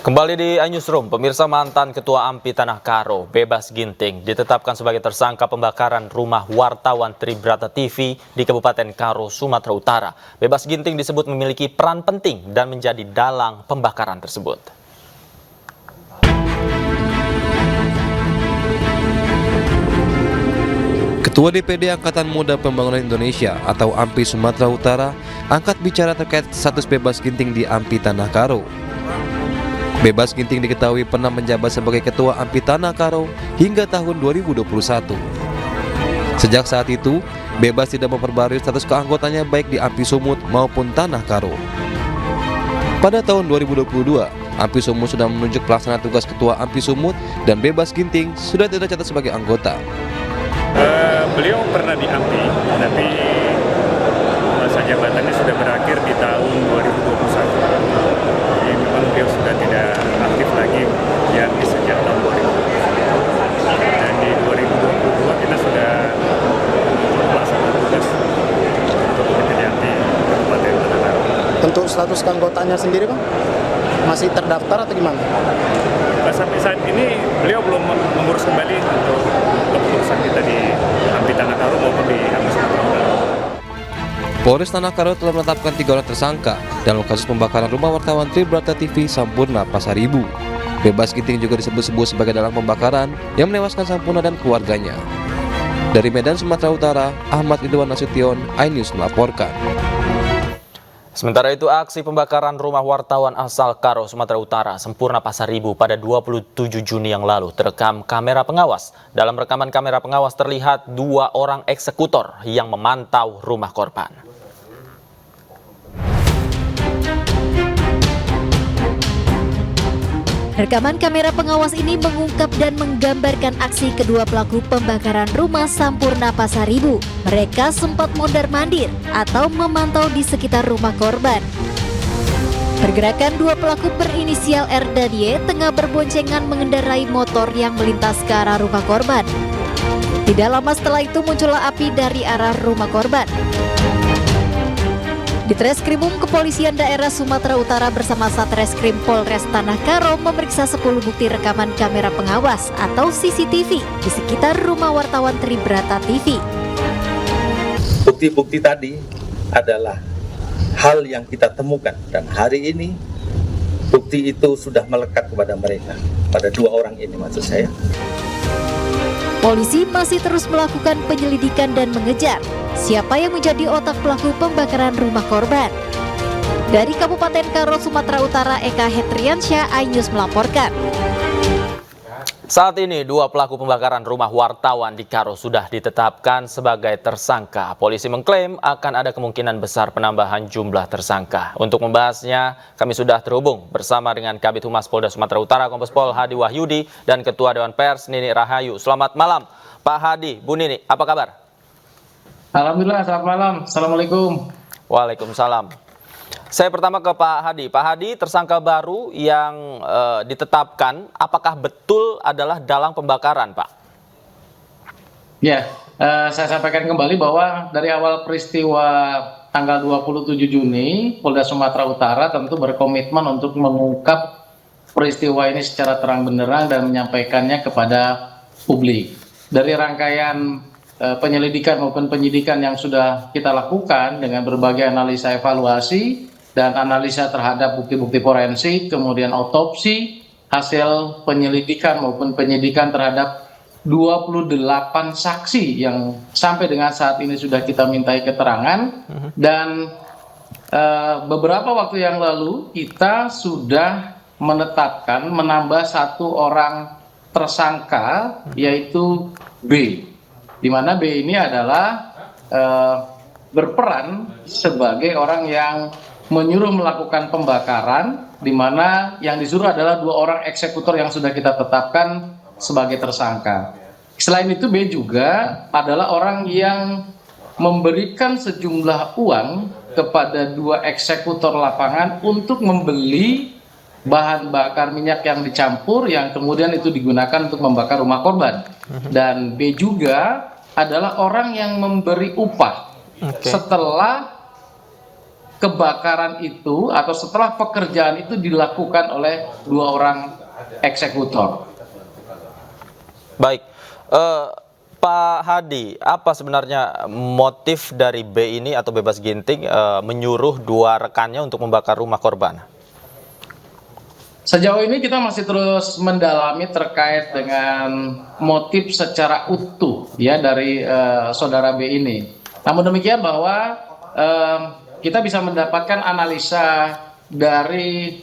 Kembali di iNewsroom, pemirsa, mantan Ketua AMPI Tanah Karo, Bebas Ginting, ditetapkan sebagai tersangka pembakaran rumah wartawan Tribrata TV di Kabupaten Karo, Sumatera Utara. Bebas Ginting disebut memiliki peran penting dan menjadi dalang pembakaran tersebut. Ketua DPD Angkatan Muda Pembangunan Indonesia atau AMPI Sumatera Utara angkat bicara terkait status Bebas Ginting di AMPI Tanah Karo. Bebas Ginting diketahui pernah menjabat sebagai Ketua AMPI Tanah Karo hingga tahun 2021. Sejak saat itu, Bebas tidak memperbarui status keanggotaannya baik di AMPI Sumut maupun Tanah Karo. Pada tahun 2022, AMPI Sumut sudah menunjuk pelaksana tugas Ketua AMPI Sumut dan Bebas Ginting sudah tidak tercatat sebagai anggota. Beliau pernah di AMPI, tapi masa jabatannya sudah berakhir di tahun 2021. Jadi memang beliau sudah tidak aktif lagi yang sejak tahun 2021. Dan di 2022 kita sudah melaksanakan tugas untuk menjadi AMPI Kabupaten Tanah Karo. Untuk status keanggotaannya sendiri, Bang, masih terdaftar atau gimana? Sampai saat ini beliau belum mengurus kembali untuk kepengurusan kita di AMPI Tanah Karo maupun di AMPI Sumatera Utara. Polres Tanah Karo telah menetapkan 3 orang tersangka dalam kasus pembakaran rumah wartawan Tribrata TV Sampurna Pasaribu. Bebas Ginting juga disebut-sebut sebagai dalang pembakaran yang menewaskan Sampurna dan keluarganya. Dari Medan, Sumatera Utara, Ahmad Ridwan Nasution, iNews melaporkan. Sementara itu, aksi pembakaran rumah wartawan asal Karo, Sumatera Utara, Sampurna Pasaribu pada 27 Juni yang lalu terekam kamera pengawas. Dalam rekaman kamera pengawas terlihat 2 orang eksekutor yang memantau rumah korban. Rekaman kamera pengawas ini mengungkap dan menggambarkan aksi kedua pelaku pembakaran rumah Sampurna Pasaribu. Mereka sempat mondar-mandir atau memantau di sekitar rumah korban. Pergerakan 2 pelaku berinisial R dan Y tengah berboncengan mengendarai motor yang melintas ke arah rumah korban. Tidak lama setelah itu muncullah api dari arah rumah korban. Di Treskrimum Kepolisian Daerah Sumatera Utara bersama Satreskrim Polres Tanah Karo memeriksa 10 bukti rekaman kamera pengawas atau CCTV di sekitar rumah wartawan Tribrata TV. Bukti-bukti tadi adalah hal yang kita temukan dan hari ini bukti itu sudah melekat kepada mereka, pada 2 orang ini maksud saya. Polisi masih terus melakukan penyelidikan dan mengejar siapa yang menjadi otak pelaku pembakaran rumah korban. Dari Kabupaten Karo, Sumatera Utara, Eka Hetriansyah, iNews melaporkan. Saat ini 2 pelaku pembakaran rumah wartawan di Karo sudah ditetapkan sebagai tersangka. Polisi mengklaim akan ada kemungkinan besar penambahan jumlah tersangka. Untuk membahasnya, kami sudah terhubung bersama dengan Kabid Humas Polda Sumatera Utara, Kombes Pol Hadi Wahyudi, dan Ketua Dewan Pers Nini Rahayu. Selamat malam, Pak Hadi. Bu Nini, apa kabar? Alhamdulillah, selamat malam. Assalamualaikum. Waalaikumsalam. Saya pertama ke Pak Hadi. Pak Hadi, tersangka baru yang ditetapkan, apakah betul adalah dalang pembakaran, Pak? Ya, saya sampaikan kembali bahwa dari awal peristiwa tanggal 27 Juni, Polda Sumatera Utara tentu berkomitmen untuk mengungkap peristiwa ini secara terang benderang dan menyampaikannya kepada publik. Dari rangkaian penyelidikan maupun penyidikan yang sudah kita lakukan dengan berbagai analisa evaluasi dan analisa terhadap bukti-bukti forensik, kemudian otopsi, hasil penyelidikan maupun penyidikan terhadap 28 saksi yang sampai dengan saat ini sudah kita mintai keterangan. Dan beberapa waktu yang lalu kita sudah menetapkan menambah 1 orang tersangka, yaitu B, di mana B ini adalah berperan sebagai orang yang menyuruh melakukan pembakaran, di mana yang disuruh adalah 2 orang eksekutor yang sudah kita tetapkan sebagai tersangka. Selain itu, B juga adalah orang yang memberikan sejumlah uang kepada 2 eksekutor lapangan untuk membeli bahan bakar minyak yang dicampur yang kemudian itu digunakan untuk membakar rumah korban. Dan B juga adalah orang yang memberi upah setelah kebakaran itu atau setelah pekerjaan itu dilakukan oleh 2 orang eksekutor. Baik, Pak Hadi, apa sebenarnya motif dari B ini atau Bebas Ginting menyuruh 2 rekannya untuk membakar rumah korban? Sejauh ini kita masih terus mendalami terkait dengan motif secara utuh ya dari saudara B ini. Namun demikian bahwa kita bisa mendapatkan analisa dari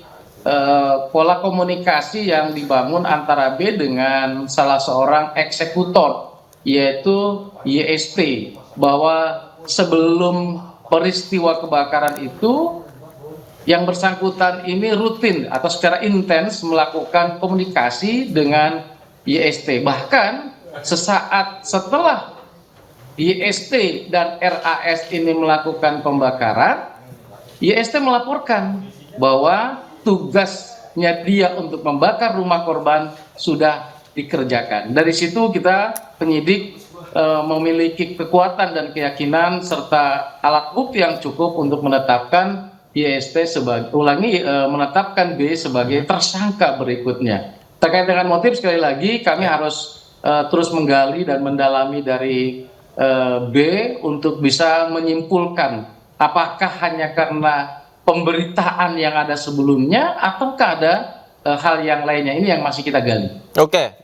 pola komunikasi yang dibangun antara B dengan salah seorang eksekutor, yaitu YST, bahwa sebelum peristiwa kebakaran itu yang bersangkutan ini rutin atau secara intens melakukan komunikasi dengan YST. Bahkan sesaat setelah YST dan RAS ini melakukan pembakaran, YST melaporkan bahwa tugasnya dia untuk membakar rumah korban sudah dikerjakan. Dari situ kita penyidik memiliki kekuatan dan keyakinan serta alat bukti yang cukup untuk menetapkan YST menetapkan B sebagai tersangka berikutnya. Terkait dengan motif, sekali lagi kami harus terus menggali dan mendalami dari B untuk bisa menyimpulkan apakah hanya karena pemberitaan yang ada sebelumnya ataukah ada hal yang lainnya. Ini yang masih kita gali. Oke,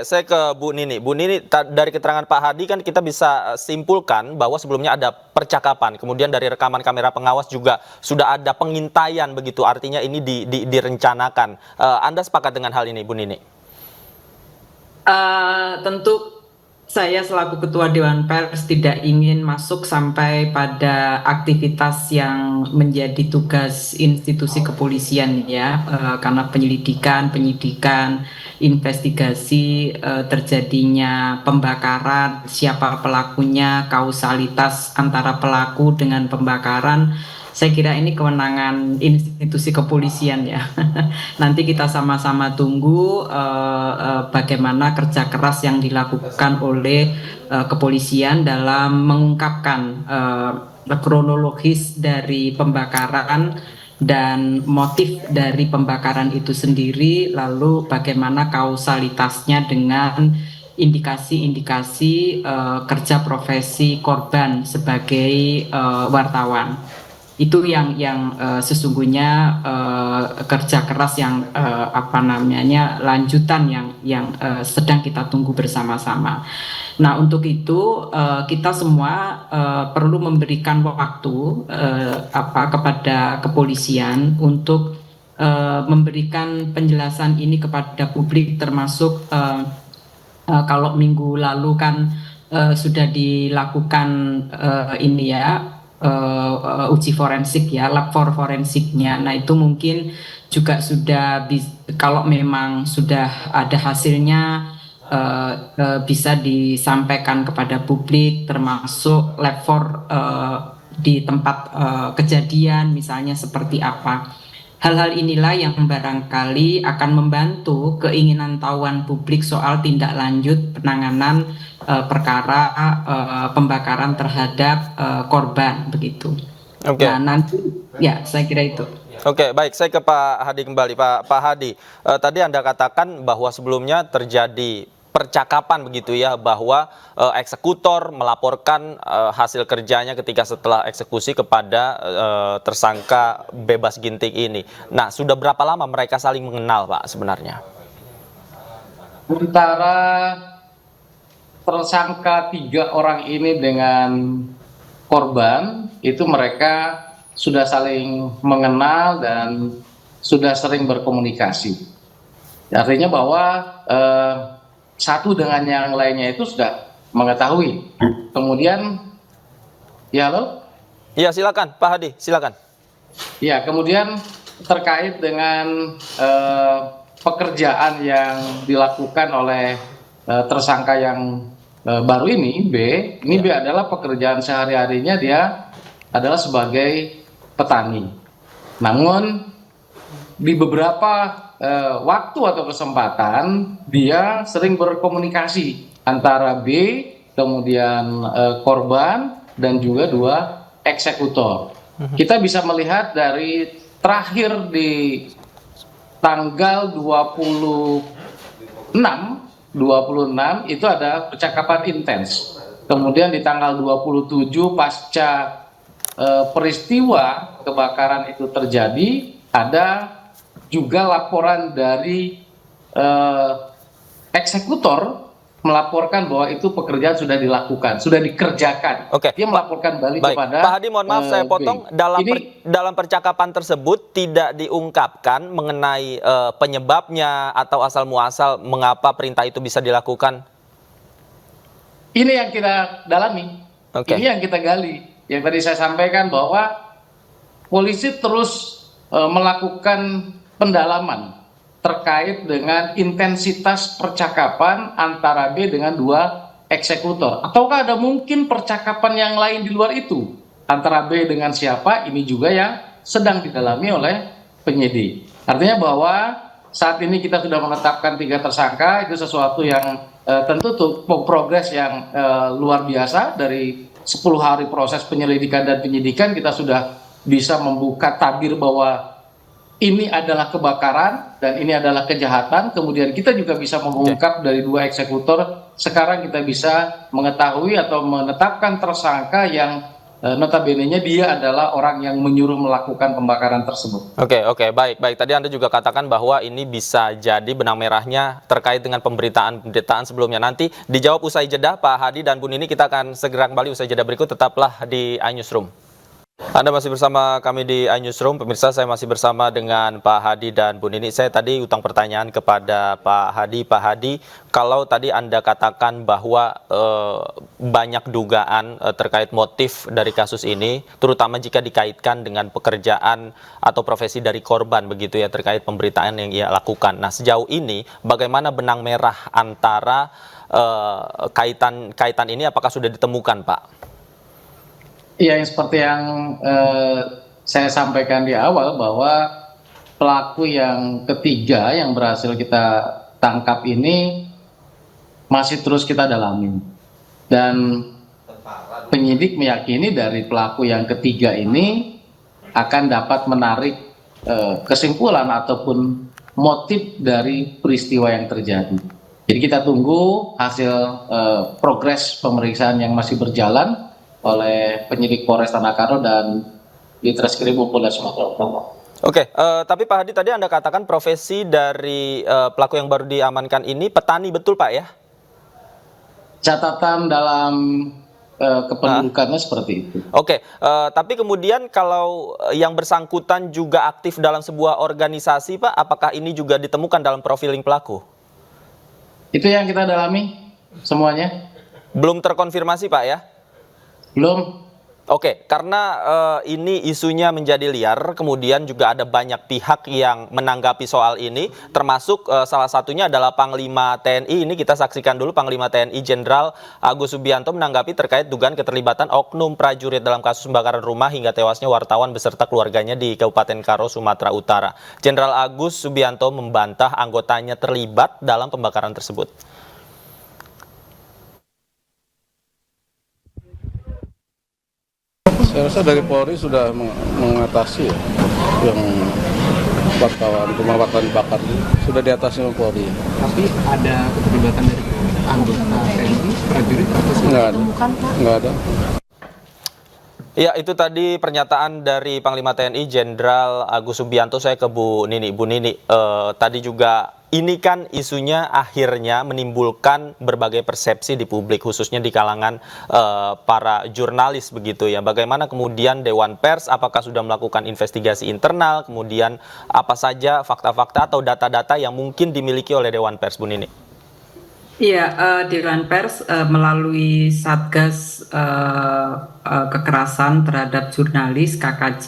saya ke Bu Nini. Bu Nini, dari keterangan Pak Hadi kan kita bisa simpulkan bahwa sebelumnya ada percakapan, kemudian dari rekaman kamera pengawas juga sudah ada pengintaian begitu, artinya ini direncanakan. Anda sepakat dengan hal ini, Bu Nini? Tentu saya selaku Ketua Dewan Pers tidak ingin masuk sampai pada aktivitas yang menjadi tugas institusi kepolisian ya, karena penyidikan, investigasi terjadinya pembakaran, siapa pelakunya, kausalitas antara pelaku dengan pembakaran. Saya kira ini kewenangan institusi kepolisian ya. Nanti kita sama-sama tunggu bagaimana kerja keras yang dilakukan oleh kepolisian dalam mengungkapkan kronologis dari pembakaran dan motif dari pembakaran itu sendiri, lalu bagaimana kausalitasnya dengan indikasi-indikasi kerja profesi korban sebagai wartawan. Itu yang sesungguhnya kerja keras yang lanjutan yang sedang kita tunggu bersama-sama. Nah, untuk itu kita semua perlu memberikan waktu kepada kepolisian untuk memberikan penjelasan ini kepada publik, termasuk kalau minggu lalu kan sudah dilakukan ini ya, uji forensik ya, lab for forensiknya. Nah, itu mungkin juga sudah kalau memang sudah ada hasilnya bisa disampaikan kepada publik, termasuk lab for di tempat kejadian misalnya seperti apa. Hal-hal inilah yang barangkali akan membantu keinginan tahuan publik soal tindak lanjut penanganan perkara pembakaran terhadap korban begitu. Nah, nanti ya saya kira itu. Oke, baik, saya ke Pak Hadi kembali. Pak Hadi, tadi Anda katakan bahwa sebelumnya terjadi percakapan begitu ya, bahwa eksekutor melaporkan hasil kerjanya ketika setelah eksekusi kepada tersangka Bebas Ginting ini. Nah, sudah berapa lama mereka saling mengenal, Pak, sebenarnya? Antara tersangka 3 orang ini dengan korban itu mereka sudah saling mengenal dan sudah sering berkomunikasi. Artinya bahwa satu dengan yang lainnya itu sudah mengetahui. Kemudian, ya halo? Iya, silakan Pak Hadi, silakan. Ya, kemudian terkait dengan pekerjaan yang dilakukan oleh tersangka yang baru ini, B. Ini B adalah pekerjaan sehari-harinya, dia adalah sebagai petani. Namun di beberapa waktu atau kesempatan dia sering berkomunikasi antara B, kemudian korban dan juga 2 eksekutor. kita bisa melihat dari terakhir di tanggal 26 itu ada percakapan intens. Kemudian di tanggal 27 pasca peristiwa kebakaran itu terjadi, ada juga laporan dari eksekutor melaporkan bahwa itu pekerjaan sudah dilakukan, sudah dikerjakan. Oke. Dia melaporkan balik Baik, kepada Pak Hadi, mohon maaf saya potong. B. Dalam percakapan tersebut tidak diungkapkan mengenai penyebabnya atau asal muasal mengapa perintah itu bisa dilakukan. Ini yang kita dalami, Oke. ini yang kita gali. Yang tadi saya sampaikan bahwa polisi terus melakukan pendalaman terkait dengan intensitas percakapan antara B dengan dua eksekutor. Ataukah ada mungkin percakapan yang lain di luar itu? Antara B dengan siapa? Ini juga yang sedang didalami oleh penyidik. Artinya bahwa saat ini kita sudah menetapkan 3 tersangka, itu sesuatu yang tentu progres yang luar biasa. Dari 10 hari proses penyelidikan dan penyidikan, kita sudah bisa membuka tabir bahwa ini adalah kebakaran dan ini adalah kejahatan. Kemudian kita juga bisa mengungkap dari 2 eksekutor. Sekarang kita bisa mengetahui atau menetapkan tersangka yang notabene-nya dia adalah orang yang menyuruh melakukan pembakaran tersebut. Oke, baik. Tadi Anda juga katakan bahwa ini bisa jadi benang merahnya terkait dengan pemberitaan sebelumnya. Nanti dijawab usai jeda, Pak Hadi dan Bu Nini. Kita akan segera kembali usai jeda berikut. Tetaplah di iNewsroom. Anda masih bersama kami di iNewsroom. Pemirsa, saya masih bersama dengan Pak Hadi dan Bu Nini. Saya tadi utang pertanyaan kepada Pak Hadi. Pak Hadi, kalau tadi Anda katakan bahwa banyak dugaan terkait motif dari kasus ini, terutama jika dikaitkan dengan pekerjaan atau profesi dari korban, begitu ya, terkait pemberitaan yang ia lakukan. Nah, sejauh ini bagaimana benang merah antara kaitan ini, apakah sudah ditemukan, Pak? Iya, seperti yang saya sampaikan di awal, bahwa pelaku yang ketiga yang berhasil kita tangkap ini masih terus kita dalami. Dan penyidik meyakini dari pelaku yang ketiga ini akan dapat menarik kesimpulan ataupun motif dari peristiwa yang terjadi. Jadi kita tunggu hasil progres pemeriksaan yang masih berjalan oleh penyidik Polres Tanah-Karo dan Ditreskrim Polda Sumatera Utara. Oke, tapi Pak Hadi, tadi Anda katakan profesi dari pelaku yang baru diamankan ini petani, betul Pak ya? Catatan dalam kependudukannya seperti itu. Oke, tapi kemudian kalau yang bersangkutan juga aktif dalam sebuah organisasi, Pak, apakah ini juga ditemukan dalam profiling pelaku? Itu yang kita dalami semuanya. Belum terkonfirmasi, Pak ya? Belum. Oke, karena ini isunya menjadi liar, kemudian juga ada banyak pihak yang menanggapi soal ini, termasuk salah satunya adalah Panglima TNI. Ini kita saksikan dulu, Panglima TNI Jenderal Agus Subianto menanggapi terkait dugaan keterlibatan oknum prajurit dalam kasus pembakaran rumah hingga tewasnya wartawan beserta keluarganya di Kabupaten Karo, Sumatera Utara. Jenderal Agus Subianto membantah anggotanya terlibat dalam pembakaran tersebut. Saya rasa dari Polri sudah mengatasi ya, yang rumah wartawan bakar sudah diatasi oleh Polri. Tapi ada keterlibatan dari anggota TNI, prajurit atau nggak ada. Ya, itu tadi pernyataan dari Panglima TNI Jenderal Agus Subianto. Saya ke Bu Nini. Bu Nini, tadi juga ini kan isunya akhirnya menimbulkan berbagai persepsi di publik, khususnya di kalangan para jurnalis begitu ya. Bagaimana kemudian Dewan Pers, apakah sudah melakukan investigasi internal, kemudian apa saja fakta-fakta atau data-data yang mungkin dimiliki oleh Dewan Pers, Bu Nini? Iya, Dewan Pers melalui Satgas kekerasan terhadap jurnalis KKJ,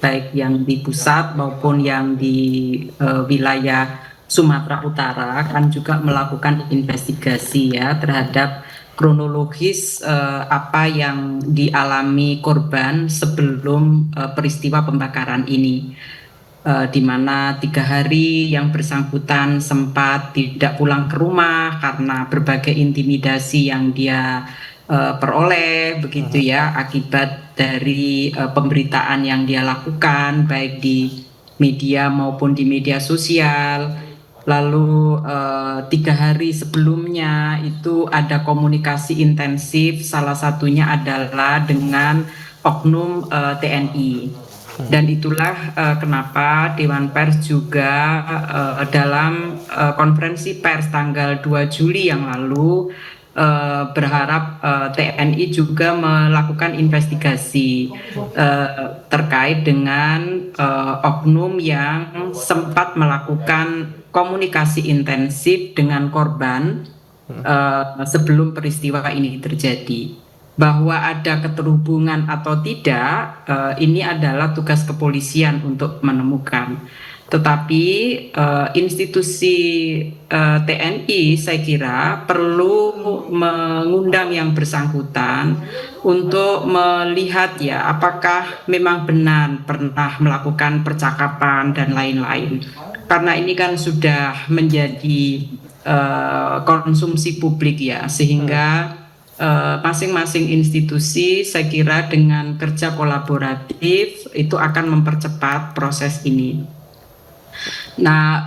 baik yang di pusat maupun yang di wilayah Sumatera Utara, kan juga melakukan investigasi ya terhadap kronologis apa yang dialami korban sebelum peristiwa pembakaran ini. Di mana 3 hari yang bersangkutan sempat tidak pulang ke rumah karena berbagai intimidasi yang dia peroleh begitu ya akibat dari pemberitaan yang dia lakukan baik di media maupun di media sosial. Lalu 3 hari sebelumnya itu ada komunikasi intensif, salah satunya adalah dengan oknum TNI. Dan itulah kenapa Dewan Pers juga dalam konferensi pers tanggal 2 Juli yang lalu berharap TNI juga melakukan investigasi terkait dengan oknum yang sempat melakukan komunikasi intensif dengan korban sebelum peristiwa ini terjadi. Bahwa ada keterhubungan atau tidak, ini adalah tugas kepolisian untuk menemukan. Tetapi institusi TNI saya kira perlu mengundang yang bersangkutan untuk melihat ya apakah memang benar pernah melakukan percakapan dan lain-lain. Karena ini kan sudah menjadi konsumsi publik ya, sehingga masing-masing institusi saya kira dengan kerja kolaboratif itu akan mempercepat proses ini. Nah,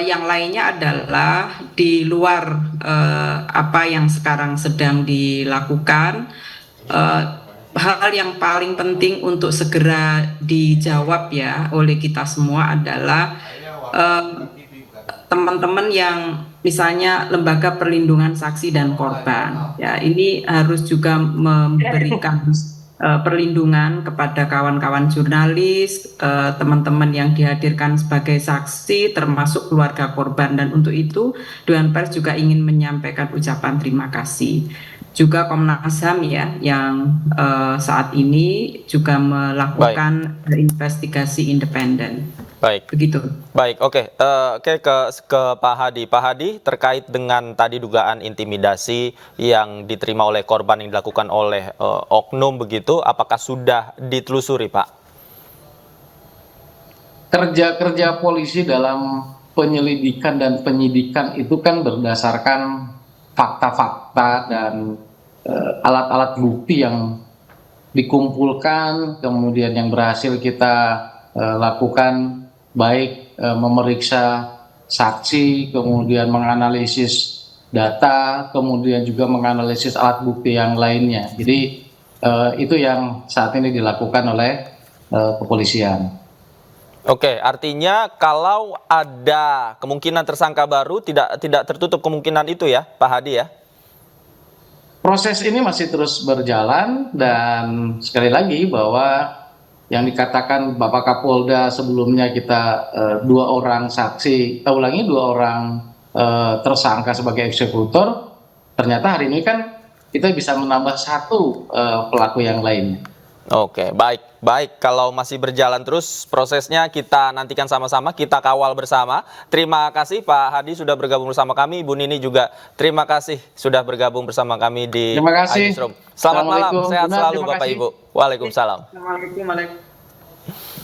yang lainnya adalah di luar apa yang sekarang sedang dilakukan, hal yang paling penting untuk segera dijawab ya oleh kita semua adalah teman-teman yang misalnya lembaga perlindungan saksi dan korban ya, ini harus juga memberikan perlindungan kepada kawan-kawan jurnalis, teman-teman yang dihadirkan sebagai saksi termasuk keluarga korban. Dan untuk itu Dewan Pers juga ingin menyampaikan ucapan terima kasih. Juga Komnas HAM ya yang saat ini juga melakukan investigasi independen. Baik. Begitu. Baik, oke. Ke Pak Hadi. Pak Hadi, terkait dengan tadi dugaan intimidasi yang diterima oleh korban yang dilakukan oleh oknum begitu, apakah sudah ditelusuri, Pak? Kerja-kerja polisi dalam penyelidikan dan penyidikan itu kan berdasarkan fakta-fakta dan alat-alat bukti yang dikumpulkan, kemudian yang berhasil kita lakukan, baik memeriksa saksi, kemudian menganalisis data, kemudian juga menganalisis alat bukti yang lainnya. Jadi itu yang saat ini dilakukan oleh kepolisian. Oke, artinya kalau ada kemungkinan tersangka baru tidak tertutup kemungkinan itu ya, Pak Hadi ya? Proses ini masih terus berjalan dan sekali lagi bahwa yang dikatakan Bapak Kapolda sebelumnya kita 2 orang saksi, kita ulangi 2 orang tersangka sebagai eksekutor, ternyata hari ini kan kita bisa menambah 1 pelaku yang lainnya. Oke, baik. Kalau masih berjalan terus prosesnya, kita nantikan sama-sama, kita kawal bersama. Terima kasih Pak Hadi sudah bergabung bersama kami. Ibu Nini juga terima kasih sudah bergabung bersama kami di Terima kasih. iNewsroom. Selamat malam, sehat selalu Bapak Ibu. Waalaikumsalam. Assalamualaikum.